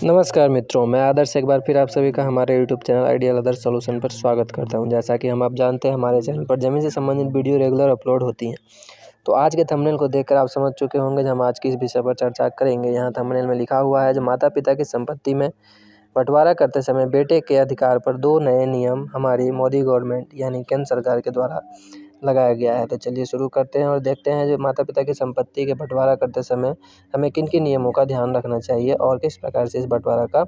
नमस्कार मित्रों, मैं आदर्श एक बार फिर आप सभी का हमारे YouTube channel ideal others solution पर स्वागत करता हूं। जैसा कि हम आप जानते हैं, हमारे चैनल पर ज़मीन से संबंधित वीडियो रेगुलर अपलोड होती हैं। तो आज के थंबनेल को देखकर आप समझ चुके होंगे कि हम आज किस विषय पर चर्चा करेंगे। यहाँ थंबनेल में लिखा हुआ है, जो माता पिता की संपत्ति में बंटवारा करते समय बेटे के अधिकार पर 2 नए नियम हमारी मोदी गवर्नमेंट यानी केंद्र सरकार के द्वारा लगाया गया है। तो चलिए शुरू करते हैं और देखते हैं जो माता पिता की संपत्ति के बंटवारा करते समय हमें किन किन नियमों का ध्यान रखना चाहिए और किस प्रकार से इस बंटवारा का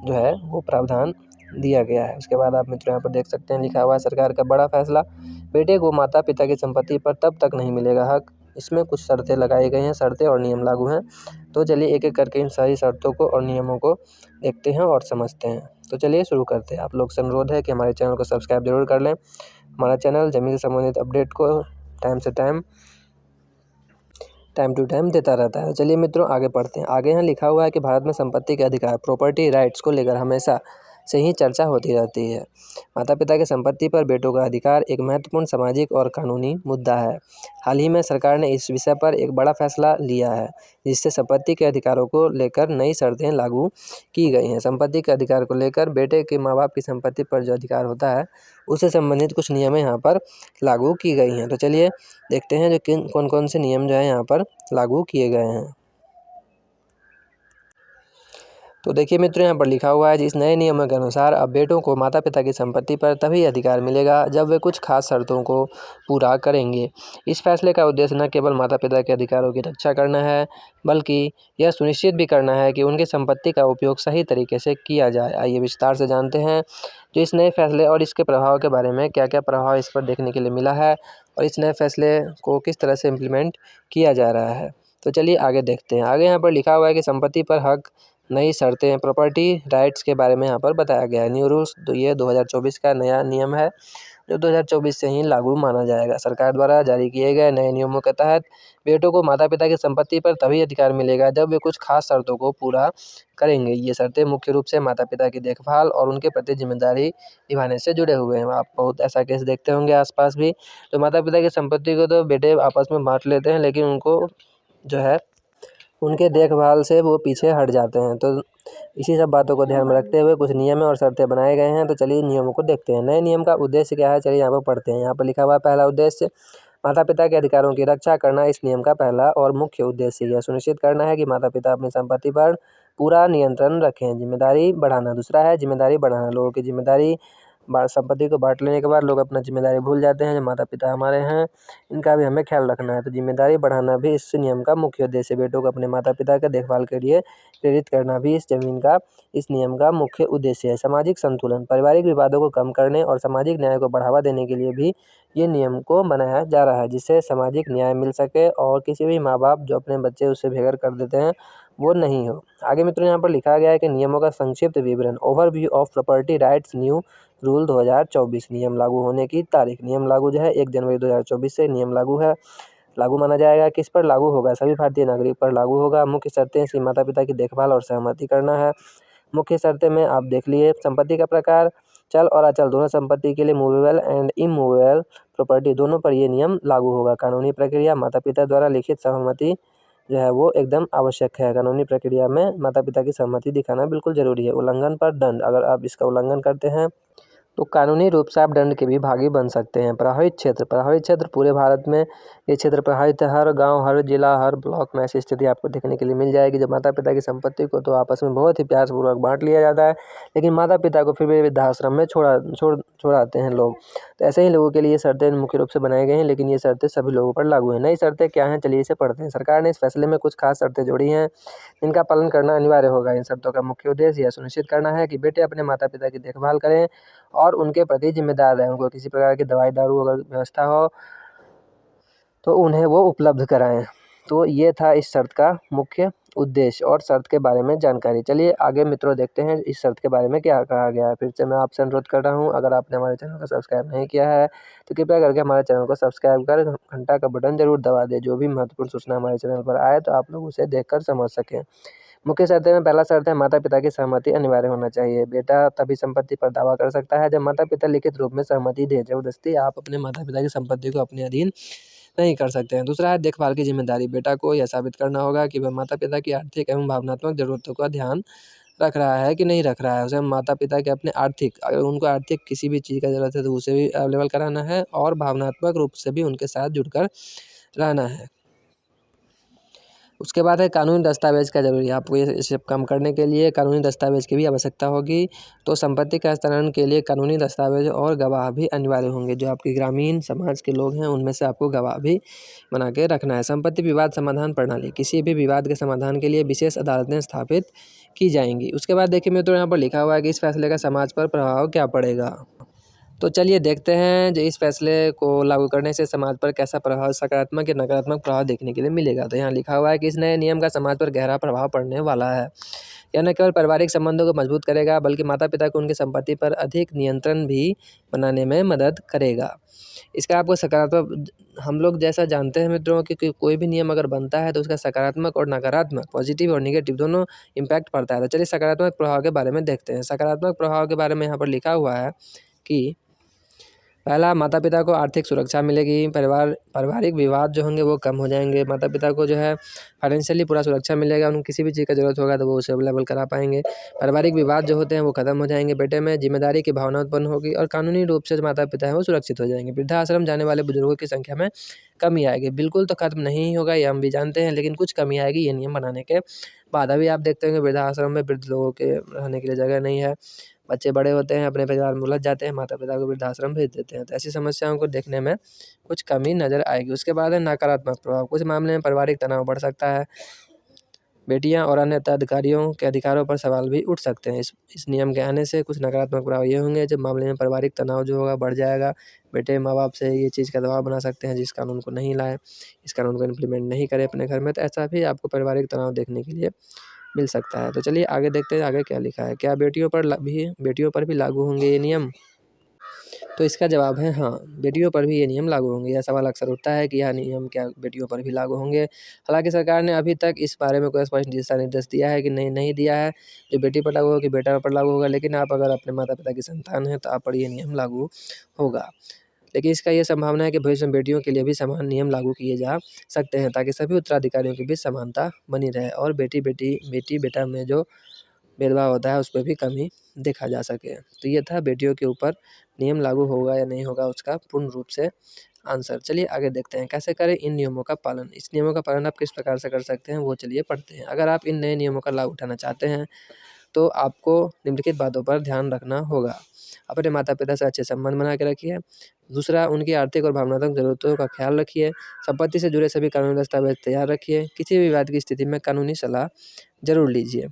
जो है वो प्रावधान दिया गया है। उसके बाद आप मित्रों यहाँ पर देख सकते हैं, लिखा हुआ है, सरकार का बड़ा फैसला, बेटे को माता पिता की संपत्ति पर तब तक नहीं मिलेगा हक। इसमें कुछ शर्तें लगाई गई हैं, शर्तें और नियम लागू हैं। तो चलिए एक एक करके इन सारी शर्तों को और नियमों को देखते हैं और समझते हैं। तो चलिए शुरू करते हैं। आप लोग से अनुरोध है कि हमारे चैनल को सब्सक्राइब जरूर कर लें। हमारा चैनल ज़मीन से संबंधित अपडेट को टाइम टू टाइम देता रहता है। चलिए मित्रों आगे पढ़ते हैं। आगे यहाँ लिखा हुआ है कि भारत में संपत्ति के अधिकार, प्रॉपर्टी राइट्स को लेकर हमेशा से ही चर्चा होती रहती है। माता पिता की संपत्ति पर बेटों का अधिकार एक महत्वपूर्ण सामाजिक और कानूनी मुद्दा है। हाल ही में सरकार ने इस विषय पर एक बड़ा फैसला लिया है, जिससे संपत्ति के अधिकारों को लेकर नई शर्तें लागू की गई हैं। संपत्ति के अधिकार को लेकर बेटे के माँ बाप की संपत्ति पर जो अधिकार होता है, उससे संबंधित कुछ नियम यहाँ पर लागू की गई हैं। तो चलिए देखते हैं जो कौन कौन से नियम जो है यहाँ पर लागू किए गए हैं। तो देखिए मित्रों, यहाँ पर लिखा हुआ है, इस नए नियमों के अनुसार अब बेटों को माता पिता की संपत्ति पर तभी अधिकार मिलेगा जब वे कुछ खास शर्तों को पूरा करेंगे। इस फैसले का उद्देश्य न केवल माता पिता के अधिकारों की रक्षा करना है, बल्कि यह सुनिश्चित भी करना है कि उनकी संपत्ति का उपयोग सही तरीके से किया जाए। आइए विस्तार से जानते हैं जो इस नए फैसले और इसके प्रभाव के बारे में, क्या क्या प्रभाव इस पर देखने के लिए मिला है और इस नए फैसले को किस तरह से इम्प्लीमेंट किया जा रहा है। तो चलिए आगे देखते हैं। आगे यहाँ पर लिखा हुआ है कि संपत्ति पर हक, नई शर्तें, प्रॉपर्टी राइट्स के बारे में यहाँ पर बताया गया है। न्यू रूल्स, तो ये 2024 का नया नियम है, जो 2024 से ही लागू माना जाएगा। सरकार द्वारा जारी किए गए नए नियमों के तहत बेटों को माता पिता की संपत्ति पर तभी अधिकार मिलेगा जब वे कुछ खास शर्तों को पूरा करेंगे। ये शर्तें मुख्य रूप से माता पिता की देखभाल और उनके प्रति जिम्मेदारी निभाने से जुड़े हुए हैं। आप बहुत ऐसा केस देखते होंगे आसपास भी, तो माता पिता की संपत्ति को तो बेटे आपस में बांट लेते हैं, लेकिन उनको जो है उनके देखभाल से वो पीछे हट जाते हैं। तो इसी सब बातों को ध्यान में रखते हुए कुछ नियम और शर्तें बनाए गए हैं। तो चलिए नियमों को देखते हैं। नए नियम का उद्देश्य क्या है, चलिए यहाँ पर पढ़ते हैं। यहाँ पर लिखा हुआ है, पहला उद्देश्य माता पिता के अधिकारों की रक्षा करना। इस नियम का पहला और मुख्य उद्देश्य यह सुनिश्चित करना है कि माता पिता अपनी संपत्ति पर पूरा नियंत्रण रखें। जिम्मेदारी बढ़ाना, दूसरा है जिम्मेदारी बढ़ाना। लोगों की जिम्मेदारी संपत्ति को बांट लेने के बाद लोग अपना जिम्मेदारी भूल जाते हैं। जो माता पिता हमारे हैं, इनका भी हमें ख्याल रखना है। तो जिम्मेदारी बढ़ाना भी इस नियम का मुख्य उद्देश्य है। बेटों को अपने माता पिता के देखभाल के लिए प्रेरित करना भी इस नियम का मुख्य उद्देश्य है। सामाजिक संतुलन, पारिवारिक विवादों को कम करने और सामाजिक न्याय को बढ़ावा देने के लिए भी ये नियम को बनाया जा रहा है, जिससे सामाजिक न्याय मिल सके और किसी भी माँ बाप जो अपने बच्चे उससे बेघर कर देते हैं वो नहीं हो। आगे मित्रों यहाँ पर लिखा गया है कि नियमों का संक्षिप्त विवरण, overview of property rights new rule 2024। नियम लागू होने की तारीख, नियम लागू जो है 1 जनवरी 2024 से नियम लागू माना जाएगा। किस पर लागू होगा, सभी भारतीय नागरिक पर लागू होगा। मुख्य शर्तें इसकी माता पिता की देखभाल और सहमति करना है। मुख्य शर्तें में आप देख लिए, संपत्ति का प्रकार, चल और अचल दोनों संपत्ति के लिए, मूवेबल एंड इमूवेबल प्रॉपर्टी दोनों पर ये नियम लागू होगा। कानूनी प्रक्रिया, माता पिता द्वारा लिखित सहमति जो है वो एकदम आवश्यक है। कानूनी प्रक्रिया में माता पिता की सहमति दिखाना बिल्कुल जरूरी है। उल्लंघन पर दंड, अगर आप इसका उल्लंघन करते हैं तो कानूनी रूप से आप दंड के भी भागी बन सकते हैं। प्रभावित क्षेत्र पूरे भारत में ये क्षेत्र प्रभावित है। हर गांव, हर जिला, हर ब्लॉक में ऐसी स्थिति आपको देखने के लिए मिल जाएगी जब माता पिता की संपत्ति को तो आपस में बहुत ही प्यारपूर्वक बांट लिया जाता है, लेकिन माता पिता को फिर भी वृद्धाश्रम में छोड़ाते हैं लोग। तो ऐसे ही लोगों के लिए शर्तें मुख्य रूप से बनाई गई हैं, लेकिन ये शर्तें सभी लोगों पर लागू हैं। नई शर्तें क्या हैं, चलिए इसे पढ़ते हैं। सरकार ने इस फैसले में कुछ खास शर्तें जोड़ी हैं, इनका पालन करना अनिवार्य होगा। इन शर्तों का मुख्य उद्देश्य यह सुनिश्चित करना है कि बेटे अपने माता पिता की देखभाल करें और उनके प्रति जिम्मेदार रहें। उनको किसी प्रकार की दवाई दारू अगर व्यवस्था हो तो उन्हें वो उपलब्ध कराएं। तो ये था इस शर्त का मुख्य उद्देश्य और शर्त के बारे में जानकारी। चलिए आगे मित्रों देखते हैं इस शर्त के बारे में क्या कहा गया है। फिर से मैं आपसे अनुरोध कर रहा हूँ, अगर आपने हमारे चैनल को सब्सक्राइब नहीं किया है तो कृपया करके हमारे चैनल को सब्सक्राइब कर घंटा का बटन जरूर दबा दें। जो भी महत्वपूर्ण सूचना हमारे चैनल पर आए तो आप लोग उसे देखकर समझ सकें। मुख्य शर्तें में पहला शर्त है, माता पिता की सहमति अनिवार्य होना चाहिए। बेटा तभी संपत्ति पर दावा कर सकता है जब माता पिता लिखित रूप में सहमति दे। जबरदस्ती आप अपने माता पिता की संपत्ति को अपने अधीन नहीं कर सकते हैं। दूसरा है देखभाल की जिम्मेदारी, बेटा को यह साबित करना होगा कि वह माता पिता की आर्थिक एवं भावनात्मक जरूरतों का ध्यान रख रहा है कि नहीं रख रहा है। उसे माता पिता के अपने आर्थिक, अगर उनको आर्थिक किसी भी चीज़ का ज़रूरत है तो उसे भी अवेलेबल कराना है और भावनात्मक रूप से भी उनके साथ जुड़कर रहना है। उसके बाद है कानूनी दस्तावेज़ का ज़रूरी है। आपको ये सब काम करने के लिए कानूनी दस्तावेज़ की भी आवश्यकता होगी। तो संपत्ति के हस्तांतरण के लिए कानूनी दस्तावेज़ और गवाह भी अनिवार्य होंगे। जो आपके ग्रामीण समाज के लोग हैं उनमें से आपको गवाह भी बना के रखना है। संपत्ति विवाद समाधान प्रणाली, किसी भी विवाद के समाधान के लिए विशेष अदालतें स्थापित की जाएंगी। उसके बाद देखिए मित्रों, यहाँ पर लिखा हुआ है कि इस फैसले का समाज पर प्रभाव क्या पड़ेगा। तो चलिए देखते हैं जो इस फैसले को लागू करने से समाज पर कैसा प्रभाव, सकारात्मक या नकारात्मक प्रभाव देखने के लिए मिलेगा। तो यहाँ लिखा हुआ है कि इस नए नियम का समाज पर गहरा प्रभाव पड़ने वाला है। यह न केवल पारिवारिक संबंधों को मजबूत करेगा बल्कि माता पिता को उनकी संपत्ति पर अधिक नियंत्रण भी बनाने में मदद करेगा। इसका आपको सकारात्मक, हम लोग जैसा जानते हैं मित्रों कि कोई भी नियम अगर बनता है तो उसका सकारात्मक और नकारात्मक, पॉजिटिव और नेगेटिव दोनों इम्पैक्ट पड़ता है। तो चलिए सकारात्मक प्रभाव के बारे में देखते हैं। सकारात्मक प्रभाव के बारे में यहाँ पर लिखा हुआ है कि पहला, माता पिता को आर्थिक सुरक्षा मिलेगी। पारिवारिक विवाद जो होंगे वो कम हो जाएंगे। माता पिता को जो है फाइनेंशियली पूरा सुरक्षा मिलेगा। उनको किसी भी चीज़ का ज़रूरत होगा तो वो उसे अवेलेबल करा पाएंगे। पारिवारिक विवाद जो होते हैं वो खत्म हो जाएंगे। बेटे में जिम्मेदारी की भावना उत्पन्न होगी और कानूनी रूप से जो माता पिता है वो सुरक्षित हो जाएंगे। वृद्धाश्रम जाने वाले बुजुर्गों की संख्या में कमी आएगी। बिल्कुल तो खत्म नहीं होगा, ये हम भी जानते हैं, लेकिन कुछ कमी आएगी ये नियम बनाने के बाद। अभी आप देखते होंगे वृद्धाश्रम में वृद्ध लोगों के रहने के लिए जगह नहीं है। बच्चे बड़े होते हैं, अपने परिवार में उलझ जाते हैं, माता पिता को वृद्धाश्रम भेज देते हैं। तो ऐसी समस्याओं को देखने में कुछ कमी नज़र आएगी। उसके बाद है नकारात्मक प्रभाव। कुछ मामले में पारिवारिक तनाव बढ़ सकता है। बेटियां और अन्य उत्तराधिकारियों के अधिकारों पर सवाल भी उठ सकते हैं। इस नियम के आने से कुछ नकारात्मक प्रभाव ये होंगे, जब मामले में पारिवारिक तनाव जो होगा बढ़ जाएगा। बेटे माँ बाप से ये चीज़ का दबाव बना सकते हैं जिस कानून को नहीं लाए, इस कानून को इम्प्लीमेंट नहीं करें अपने घर में। तो ऐसा भी आपको पारिवारिक तनाव देखने के लिए मिल सकता है। तो चलिए आगे देखते हैं आगे क्या लिखा है। क्या बेटियों पर भी लागू होंगे ये नियम? तो इसका जवाब है हाँ, बेटियों पर भी ये नियम लागू होंगे। यह सवाल अक्सर उठता है कि यह नियम क्या बेटियों पर भी लागू होंगे। हालांकि सरकार ने अभी तक इस बारे में कोई स्पष्ट दिशा निर्देश दिया है कि नहीं दिया है जो बेटी पर लागू होगा कि बेटा पर लागू होगा। लेकिन आप अगर अपने माता पिता की संतान हैं तो आप पर ये नियम लागू होगा। लेकिन इसका ये संभावना है कि भविष्य में बेटियों के लिए भी समान नियम लागू किए जा सकते हैं ताकि सभी उत्तराधिकारियों के बीच समानता बनी रहे और बेटी बेटा में जो भेदभाव होता है उस पर भी कमी देखा जा सके। तो ये था बेटियों के ऊपर नियम लागू होगा या नहीं होगा उसका पूर्ण रूप से आंसर। चलिए आगे देखते हैं कैसे करें इन नियमों का पालन। इस नियमों का पालन आप किस प्रकार से कर सकते हैं वो चलिए पढ़ते हैं। अगर आप इन नए नियमों का लाभ उठाना चाहते हैं तो आपको निम्नलिखित बातों पर ध्यान रखना होगा। अपने माता पिता से अच्छे संबंध बना के रखिए। दूसरा, उनकी आर्थिक और भावनात्मक ज़रूरतों का ख्याल रखिए। संपत्ति से जुड़े सभी कानूनी दस्तावेज तैयार रखिए। किसी भी विवाद की स्थिति में कानूनी सलाह जरूर लीजिए।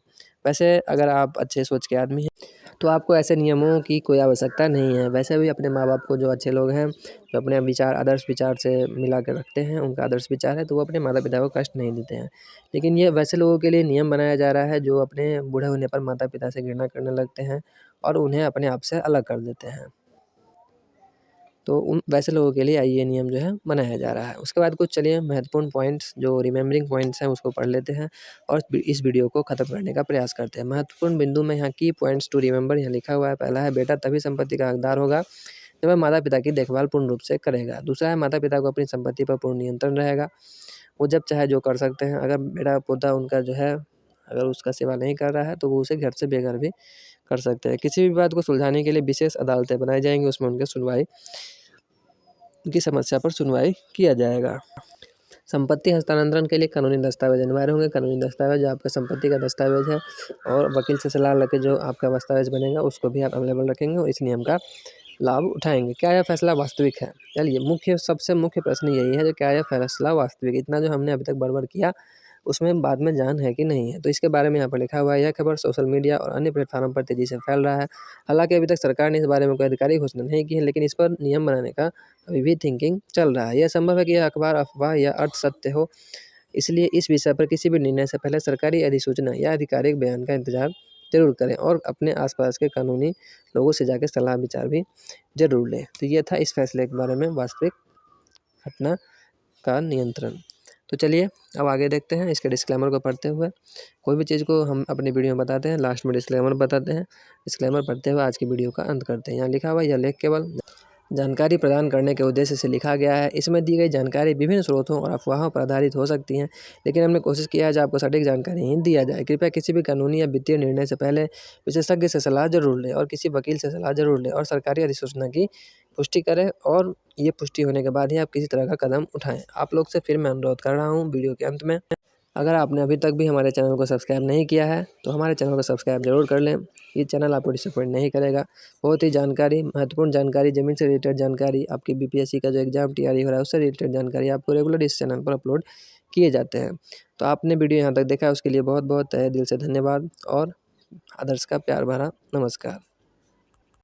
वैसे अगर आप अच्छे सोच के आदमी हैं तो आपको ऐसे नियमों की कोई आवश्यकता नहीं है। वैसे भी अपने माँ बाप को जो अच्छे लोग हैं, जो अपने विचार आदर्श विचार से मिला कर रखते हैं, उनका आदर्श विचार है तो वो अपने माता पिता को कष्ट नहीं देते हैं। लेकिन ये वैसे लोगों के लिए नियम बनाया जा रहा है जो अपने बूढ़े होने पर माता पिता से घृणा करने लगते हैं और उन्हें अपने आप से अलग कर देते हैं। तो उन वैसे लोगों के लिए ये नियम जो है बनाया जा रहा है। उसके बाद कुछ चलिए महत्वपूर्ण पॉइंट्स जो रिमेंबरिंग पॉइंट्स हैं उसको पढ़ लेते हैं और इस वीडियो को ख़त्म करने का प्रयास करते हैं। महत्वपूर्ण बिंदु में यहाँ की पॉइंट्स टू रिमेंबर यहाँ लिखा हुआ है। पहला है, बेटा तभी संपत्ति का हकदार होगा जब वह माता पिता की देखभाल पूर्ण रूप से करेगा। दूसरा है, माता पिता को अपनी संपत्ति पर पूर्ण नियंत्रण रहेगा। वो जब चाहे जो कर सकते हैं। अगर बेटा पोता उनका जो है अगर उसका सेवा नहीं कर रहा है तो वो उसे घर से बेघर भी कर सकते हैं। किसी भी बात को सुलझाने के लिए विशेष अदालतें बनाई जाएंगी, उसमें उनकी समस्या पर सुनवाई किया जाएगा। संपत्ति हस्तांतरण के लिए कानूनी दस्तावेज अनिवार्य होंगे। कानूनी दस्तावेज आपका संपत्ति का दस्तावेज है और वकील से सलाह लेकर जो आपका दस्तावेज बनेगा उसको भी आप अवेलेबल रखेंगे और इस नियम का लाभ उठाएंगे। क्या यह फैसला वास्तविक है? चलिए सबसे मुख्य प्रश्न यही है, जो क्या यह फैसला वास्तविक, इतना जो हमने अभी तक बड़बड़ किया उसमें बाद में जान है कि नहीं है। तो इसके बारे में यहाँ पर लिखा हुआ है। यह खबर सोशल मीडिया और अन्य प्लेटफॉर्म पर तेजी से फैल रहा है। हालांकि अभी तक सरकार ने इस बारे में कोई आधिकारिक घोषणा नहीं की है, लेकिन इस पर नियम बनाने का अभी भी थिंकिंग चल रहा है। यह संभव है कि यह अखबार अफवाह या अर्थ सत्य हो, इसलिए इस विषय पर किसी भी निर्णय से पहले सरकारी अधिसूचना या आधिकारिक बयान का इंतजार जरूर करें और अपने आसपास के कानूनी लोगों से जाकर सलाह विचार भी जरूर लें। तो ये था इस फैसले के बारे में, वास्तविक घटना का नियंत्रण। तो चलिए अब आगे देखते हैं इसके डिस्क्लेमर को पढ़ते हुए। कोई भी चीज़ को हम अपनी वीडियो में बताते हैं, लास्ट में डिस्क्लेमर बताते हैं। डिस्क्लेमर पढ़ते हुए आज की वीडियो का अंत करते हैं। यहाँ लिखा हुआ यह लेख केवल जानकारी प्रदान करने के उद्देश्य से लिखा गया है। इसमें दी गई जानकारी विभिन्न स्रोतों और अफवाहों पर आधारित हो सकती हैं, लेकिन हमने कोशिश किया है जो आपको सटीक जानकारी ही दिया जाए। कृपया किसी भी कानूनी या वित्तीय निर्णय से पहले विशेषज्ञ से सलाह जरूर लें और किसी वकील से सलाह जरूर लें और सरकारी अधिसूचना की पुष्टि करें, और ये पुष्टि होने के बाद ही आप किसी तरह का कदम उठाएँ। आप लोग से फिर मैं अनुरोध कर रहा हूँ वीडियो के अंत में, अगर आपने अभी तक भी हमारे चैनल को सब्सक्राइब नहीं किया है तो हमारे चैनल को सब्सक्राइब जरूर कर लें। ये चैनल आपको डिसअपॉइंट नहीं करेगा। बहुत ही जानकारी, महत्वपूर्ण जानकारी, ज़मीन से रिलेटेड जानकारी, आपकी बीपीएससी का जो एग्जाम तैयारी हो रहा है उससे रिलेटेड जानकारी आपको रेगुलर इस चैनल पर अपलोड किए जाते हैं। तो आपने वीडियो यहाँ तक देखा है उसके लिए बहुत बहुत तहे दिल से धन्यवाद और आदर्श का प्यार भरा नमस्कार।